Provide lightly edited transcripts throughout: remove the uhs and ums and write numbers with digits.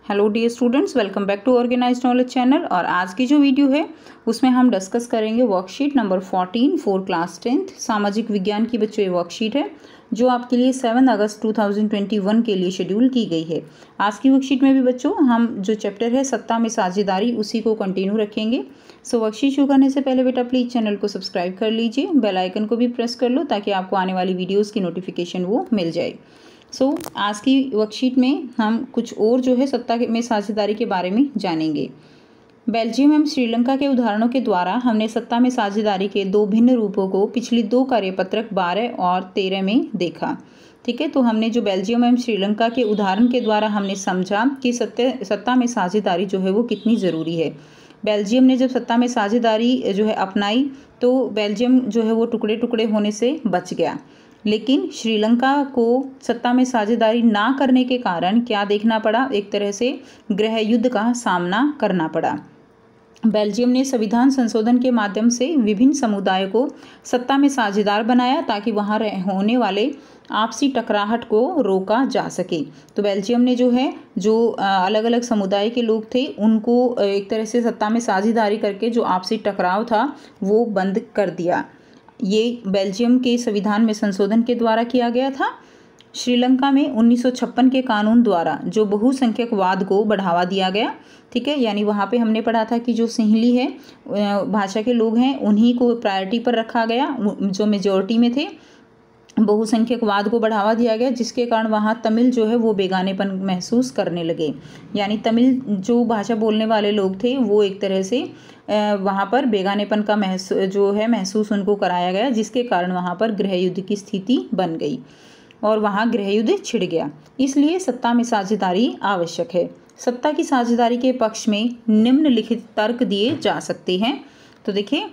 Hello dear students, welcome back to organised knowledge channel. और आज की जो वीडियो है उसमें हम डिस्कस करेंगे worksheet number 14 for class 10th सामाजिक विज्ञान की बच्चों ये वर्कशीट है जो आपके लिए 7 अगस्त 2021 के लिए शेड्यूल की गई है। आज की वर्कशीट में भी बच्चों हम जो चैप्टर है सत्ता में साझेदारी उसी को कंटिन्यू रखेंगे। सो वर्कशीट शुरू करने से पहले बेटा प्लीज़ चैनल को सब्सक्राइब कर लीजिए, बेल आइकन को भी प्रेस कर लो ताकि आपको आने वाली वीडियोज़ की नोटिफिकेशन वो मिल जाए। आज की वर्कशीट में हम कुछ और जो है सत्ता में साझेदारी के बारे में जानेंगे। बेल्जियम एवं श्रीलंका के उदाहरणों के द्वारा हमने सत्ता में साझेदारी के दो भिन्न रूपों को पिछली दो कार्यपत्रक 12 और 13 में देखा। ठीक है, तो हमने जो बेल्जियम एवं श्रीलंका के उदाहरण के द्वारा हमने समझा कि सत्ता में साझेदारी जो है वो कितनी ज़रूरी है। बेल्जियम ने जब सत्ता में साझेदारी जो है अपनाई तो बेल्जियम जो है वो टुकड़े टुकड़े होने से बच गया, लेकिन श्रीलंका को सत्ता में साझेदारी ना करने के कारण क्या देखना पड़ा, एक तरह से गृह युद्ध का सामना करना पड़ा। बेल्जियम ने संविधान संशोधन के माध्यम से विभिन्न समुदायों को सत्ता में साझेदार बनाया ताकि वहाँ होने वाले आपसी टकराहट को रोका जा सके। तो बेल्जियम ने जो अलग अलग समुदाय के लोग थे उनको एक तरह से सत्ता में साझेदारी करके जो आपसी टकराव था वो बंद कर दिया। ये बेल्जियम के संविधान में संशोधन के द्वारा किया गया था। श्रीलंका में 1956 के कानून द्वारा जो बहुसंख्यकवाद को बढ़ावा दिया गया। ठीक है, यानी वहाँ पे हमने पढ़ा था कि जो सिंहली है भाषा के लोग हैं उन्हीं को प्रायोरिटी पर रखा गया, जो मेजॉरिटी में थे। बहुसंख्यकवाद को बढ़ावा दिया गया जिसके कारण वहाँ तमिल जो है वो बेगानेपन महसूस करने लगे, यानी तमिल जो भाषा बोलने वाले लोग थे वो एक तरह से वहाँ पर बेगानेपन का महसूस उनको कराया गया, जिसके कारण वहाँ पर गृह युद्ध की स्थिति बन गई और वहाँ गृह युद्ध छिड़ गया। इसलिए सत्ता में साझेदारी आवश्यक है। सत्ता की साझेदारी के पक्ष में निम्नलिखित तर्क दिए जा सकते हैं। तो देखिए,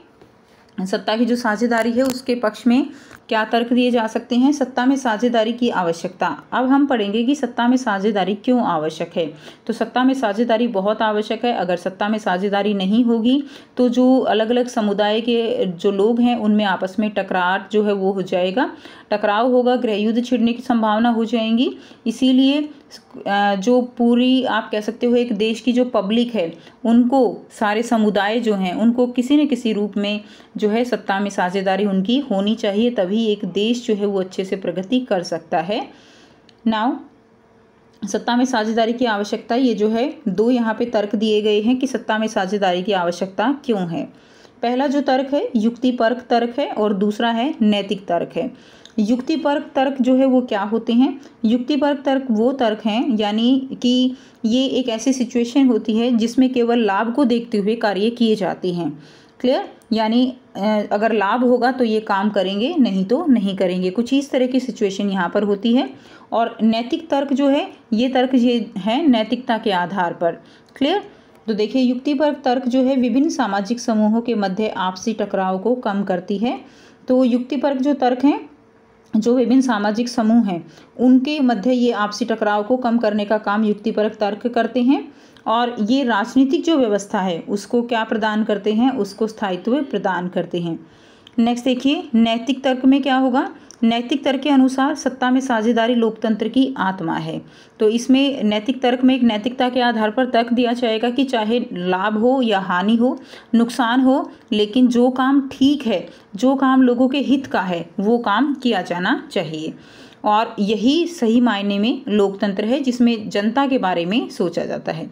सत्ता की जो साझेदारी है उसके पक्ष में क्या तर्क दिए जा सकते हैं। सत्ता में साझेदारी की आवश्यकता। अब हम पढ़ेंगे कि सत्ता में साझेदारी क्यों आवश्यक है। तो सत्ता में साझेदारी बहुत आवश्यक है। अगर सत्ता में साझेदारी नहीं होगी तो जो अलग अलग समुदाय के जो लोग हैं उनमें आपस में टकराव जो है वो हो जाएगा, टकराव होगा, गृह युद्ध छिड़ने की संभावना हो जाएंगी। इसीलिए जो पूरी आप कह सकते हो एक देश की जो पब्लिक है उनको, सारे समुदाय जो हैं उनको किसी न किसी रूप में जो है सत्ता में साझेदारी उनकी होनी चाहिए, तभी एक देश जो है वो अच्छे से प्रगति कर सकता है। नाउ सत्ता में साझेदारी की आवश्यकता, ये जो है दो यहाँ पे तर्क दिए गए हैं कि सत्ता में साझेदारी की आवश्यकता क्यों है। पहला जो तर्क है युक्तिपरक तर्क है और दूसरा है नैतिक तर्क है। युक्तिपरक तर्क जो है वो क्या होते हैं। युक्तिपरक तर्क वो तर्क हैं यानी कि ये एक ऐसी सिचुएशन होती है जिसमें केवल लाभ को देखते हुए कार्य किए जाते हैं। क्लियर, यानी अगर लाभ होगा तो ये काम करेंगे, नहीं तो नहीं करेंगे। कुछ इस तरह की सिचुएशन यहाँ पर होती है। और नैतिक तर्क जो है ये तर्क ये है नैतिकता के आधार पर। क्लियर, तो देखिए युक्तिपरक तर्क जो है विभिन्न सामाजिक समूहों के मध्य आपसी टकराव को कम करती है। तो युक्तिपरक जो तर्क हैं, जो विभिन्न सामाजिक समूह हैं उनके मध्य ये आपसी टकराव को कम करने का काम युक्तिपरक तर्क करते हैं। और ये राजनीतिक जो व्यवस्था है उसको क्या प्रदान करते हैं, उसको स्थायित्व प्रदान करते हैं। नेक्स्ट देखिए, नैतिक तर्क में क्या होगा। नैतिक तर्क के अनुसार सत्ता में साझेदारी लोकतंत्र की आत्मा है। तो इसमें नैतिक तर्क में एक नैतिकता के आधार पर तर्क दिया जाएगा कि चाहे लाभ हो या हानि हो, नुकसान हो, लेकिन जो काम ठीक है, जो काम लोगों के हित का है वो काम किया जाना चाहिए। और यही सही मायने में लोकतंत्र है जिसमें जनता के बारे में सोचा जाता है।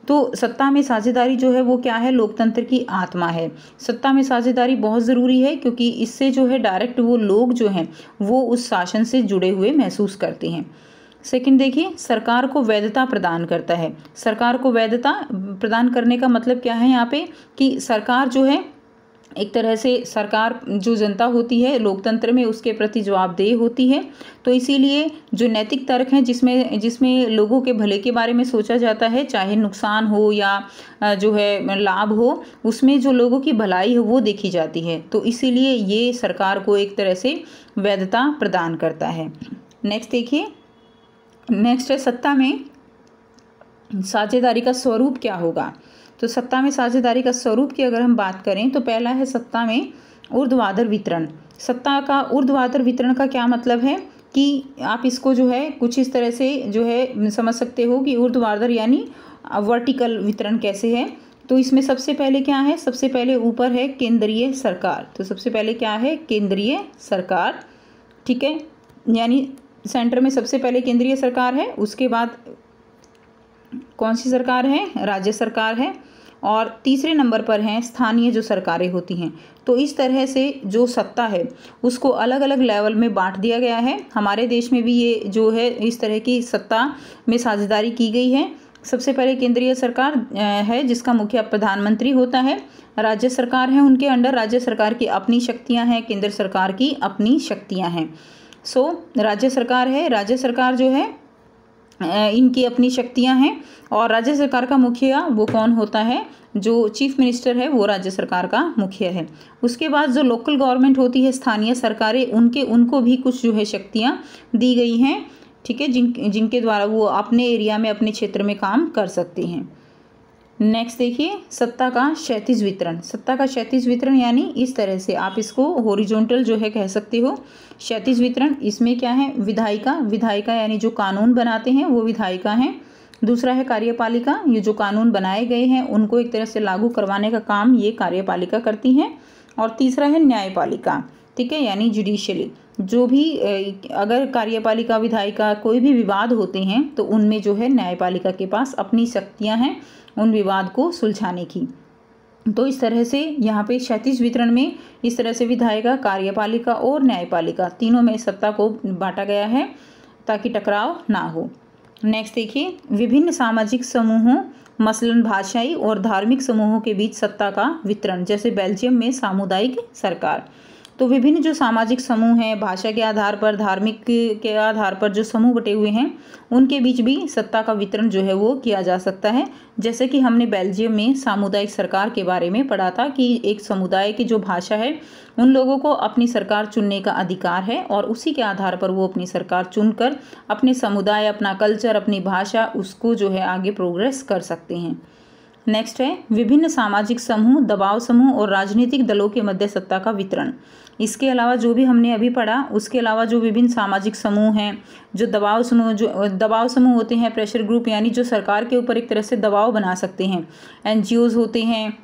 तो सत्ता में साझेदारी जो है वो क्या है, लोकतंत्र की आत्मा है। सत्ता में साझेदारी बहुत ज़रूरी है क्योंकि इससे जो है डायरेक्ट वो लोग जो हैं वो उस शासन से जुड़े हुए महसूस करते हैं। सेकंड देखिए, सरकार को वैधता प्रदान करता है। सरकार को वैधता प्रदान करने का मतलब क्या है यहाँ पे कि सरकार जो है एक तरह से सरकार जो जनता होती है लोकतंत्र में उसके प्रति जवाबदेह होती है। तो इसीलिए जो नैतिक तर्क हैं जिसमें लोगों के भले के बारे में सोचा जाता है, चाहे नुकसान हो या जो है लाभ हो, उसमें जो लोगों की भलाई हो वो देखी जाती है। तो इसीलिए ये सरकार को एक तरह से वैधता प्रदान करता है। नेक्स्ट देखिए, नेक्स्ट है सत्ता में साझेदारी का स्वरूप क्या होगा। तो सत्ता में साझेदारी का स्वरूप की अगर हम बात करें तो पहला है सत्ता में ऊर्ध्वाधर वितरण। सत्ता का ऊर्ध्वाधर वितरण का क्या मतलब है कि आप इसको जो है कुछ इस तरह से जो है समझ सकते हो कि ऊर्ध्वाधर यानी वर्टिकल वितरण कैसे है। तो इसमें सबसे पहले क्या है, सबसे पहले ऊपर है केंद्रीय सरकार। तो सबसे पहले क्या है, केंद्रीय सरकार, ठीक है, यानी सेंटर में सबसे पहले केंद्रीय सरकार है, उसके बाद कौन सी सरकार है, राज्य सरकार है, और तीसरे नंबर पर हैं स्थानीय जो सरकारें होती हैं। तो इस तरह से जो सत्ता है उसको अलग अलग लेवल में बांट दिया गया है। हमारे देश में भी ये जो है इस तरह की सत्ता में साझेदारी की गई है। सबसे पहले केंद्रीय सरकार है जिसका मुखिया प्रधानमंत्री होता है। राज्य सरकार है, उनके अंडर राज्य सरकार की अपनी शक्तियां हैं, केंद्र सरकार की अपनी शक्तियां हैं। सो राज्य सरकार है, राज्य सरकार जो है इनकी अपनी शक्तियां हैं, और राज्य सरकार का मुखिया वो कौन होता है, जो चीफ मिनिस्टर है वो राज्य सरकार का मुखिया है। उसके बाद जो लोकल गवर्नमेंट होती है, स्थानीय सरकारें, उनको भी कुछ जो है शक्तियां दी गई हैं, ठीक है, जिनके द्वारा वो अपने एरिया में अपने क्षेत्र में काम कर सकती हैं। नेक्स्ट देखिए, सत्ता का क्षैतिज वितरण। सत्ता का क्षैतिज वितरण यानी इस तरह से आप इसको हॉरिजॉन्टल जो है कह सकते हो। क्षैतिज वितरण इसमें क्या है, विधायिका यानी जो कानून बनाते हैं वो विधायिका हैं। दूसरा है कार्यपालिका, ये जो कानून बनाए गए हैं उनको एक तरह से लागू करवाने का काम ये कार्यपालिका करती हैं। और तीसरा है न्यायपालिका, ठीक है, यानी जुडिशियली। जो भी अगर कार्यपालिका विधायिका कोई भी विवाद होते हैं तो उनमें जो है न्यायपालिका के पास अपनी शक्तियां हैं उन विवाद को सुलझाने की। तो इस तरह से यहाँ पे क्षैतिज वितरण में इस तरह से विधायिका, कार्यपालिका और न्यायपालिका तीनों में सत्ता को बांटा गया है ताकि टकराव ना हो। नेक्स्ट देखिए, विभिन्न सामाजिक समूहों मसलन भाषाई और धार्मिक समूहों के बीच सत्ता का वितरण, जैसे बेल्जियम में सामुदायिक सरकार। तो विभिन्न जो सामाजिक समूह हैं, भाषा के आधार पर, धार्मिक के आधार पर जो समूह बटे हुए हैं उनके बीच भी सत्ता का वितरण जो है वो किया जा सकता है। जैसे कि हमने बेल्जियम में सामुदायिक सरकार के बारे में पढ़ा था कि एक समुदाय की जो भाषा है उन लोगों को अपनी सरकार चुनने का अधिकार है और उसी के आधार पर वो अपनी सरकार चुनकर अपने समुदाय, अपना कल्चर, अपनी भाषा उसको जो है आगे प्रोग्रेस कर सकते हैं। नेक्स्ट है विभिन्न सामाजिक समूह, दबाव समूह और राजनीतिक दलों के मध्य सत्ता का वितरण। इसके अलावा जो भी हमने अभी पढ़ा उसके अलावा जो विभिन्न सामाजिक समूह हैं, जो दबाव समूह होते हैं, प्रेशर ग्रुप यानी जो सरकार के ऊपर एक तरह से दबाव बना सकते हैं, एनजीओज होते हैं।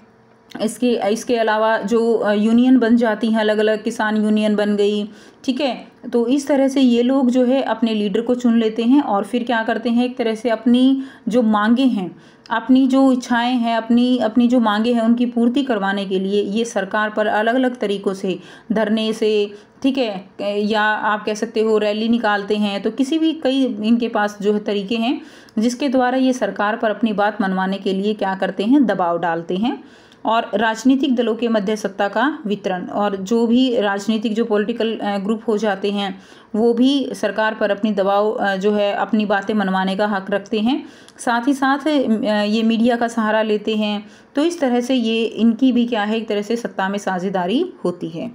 इसके अलावा जो यूनियन बन जाती हैं, अलग अलग किसान यूनियन बन गई, ठीक है। तो इस तरह से ये लोग जो है अपने लीडर को चुन लेते हैं और फिर क्या करते हैं, एक तरह से अपनी जो मांगे हैं, अपनी जो इच्छाएं हैं, अपनी जो मांगे हैं उनकी पूर्ति करवाने के लिए ये सरकार पर अलग अलग तरीक़ों से, धरने से, ठीक है, या आप कह सकते हो रैली निकालते हैं। तो किसी भी कई इनके पास जो है तरीके हैं जिसके द्वारा ये सरकार पर अपनी बात मनवाने के लिए क्या करते हैं, दबाव डालते हैं। और राजनीतिक दलों के मध्य सत्ता का वितरण, और जो भी राजनीतिक जो पॉलिटिकल ग्रुप हो जाते हैं वो भी सरकार पर अपनी दबाव जो है अपनी बातें मनवाने का हक रखते हैं। साथ ही साथ ये मीडिया का सहारा लेते हैं। तो इस तरह से ये इनकी भी क्या है, एक तरह से सत्ता में साझेदारी होती है।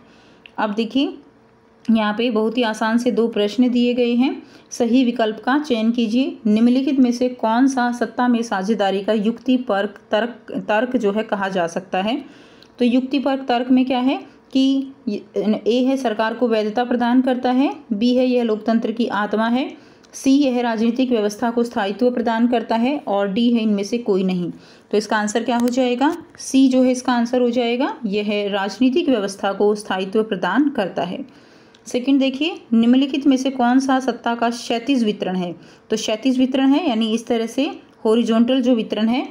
अब देखिए यहाँ पे बहुत ही आसान से 2 प्रश्न दिए गए हैं, सही विकल्प का चयन कीजिए। निम्नलिखित में से कौन सा सत्ता में साझेदारी का युक्तिपर्क तर्क जो है कहा जा सकता है। तो युक्तिपर्क तर्क में क्या है कि ए है सरकार को वैधता प्रदान करता है, बी है यह लोकतंत्र की आत्मा है, सी यह राजनीतिक व्यवस्था को स्थायित्व प्रदान करता है, और डी है इनमें से कोई नहीं। तो इसका आंसर क्या हो जाएगा, सी जो है इसका आंसर हो जाएगा, यह राजनीतिक व्यवस्था को स्थायित्व प्रदान करता है। सेकंड देखिए, निम्नलिखित में से कौन सा सत्ता का क्षैतिज वितरण है। तो क्षैतिज वितरण है यानी इस तरह से हॉरिजॉन्टल जो वितरण है,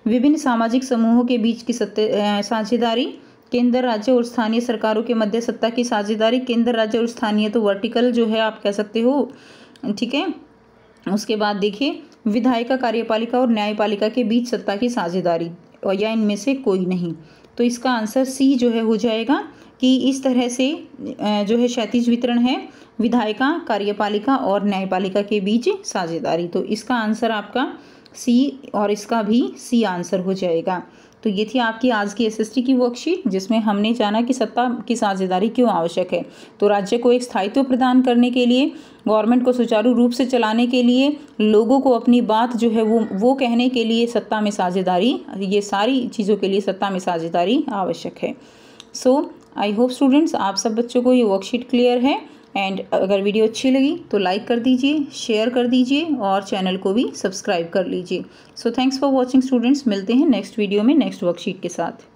विभिन्न सामाजिक समूहों के बीच की साझेदारी, केंद्र, राज्य और स्थानीय सरकारों के मध्य सत्ता की साझेदारी। केंद्र, राज्य और स्थानीय तो वर्टिकल जो है आप कह सकते हो, ठीक है। उसके बाद देखिए विधायिका, कार्यपालिका और न्यायपालिका के बीच सत्ता की साझेदारी, और या इनमें से कोई नहीं। तो इसका आंसर सी जो है हो जाएगा कि इस तरह से जो है क्षैतिज वितरण है, विधायिका, कार्यपालिका और न्यायपालिका के बीच साझेदारी। तो इसका आंसर आपका सी और इसका भी सी आंसर हो जाएगा। तो ये थी आपकी आज की एसएसटी की वर्कशीट जिसमें हमने जाना कि सत्ता की साझेदारी क्यों आवश्यक है। तो राज्य को एक स्थायित्व प्रदान करने के लिए, गवर्नमेंट को सुचारू रूप से चलाने के लिए, लोगों को अपनी बात जो है वो कहने के लिए सत्ता में साझेदारी, ये सारी चीज़ों के लिए सत्ता में साझेदारी आवश्यक है। सो आई होप स्टूडेंट्स आप सब बच्चों को ये वर्कशीट क्लियर है। एंड अगर वीडियो अच्छी लगी तो लाइक कर दीजिए, शेयर कर दीजिए और चैनल को भी सब्सक्राइब कर लीजिए। So thanks for watching students. मिलते हैं नेक्स्ट वीडियो में नेक्स्ट वर्कशीट के साथ।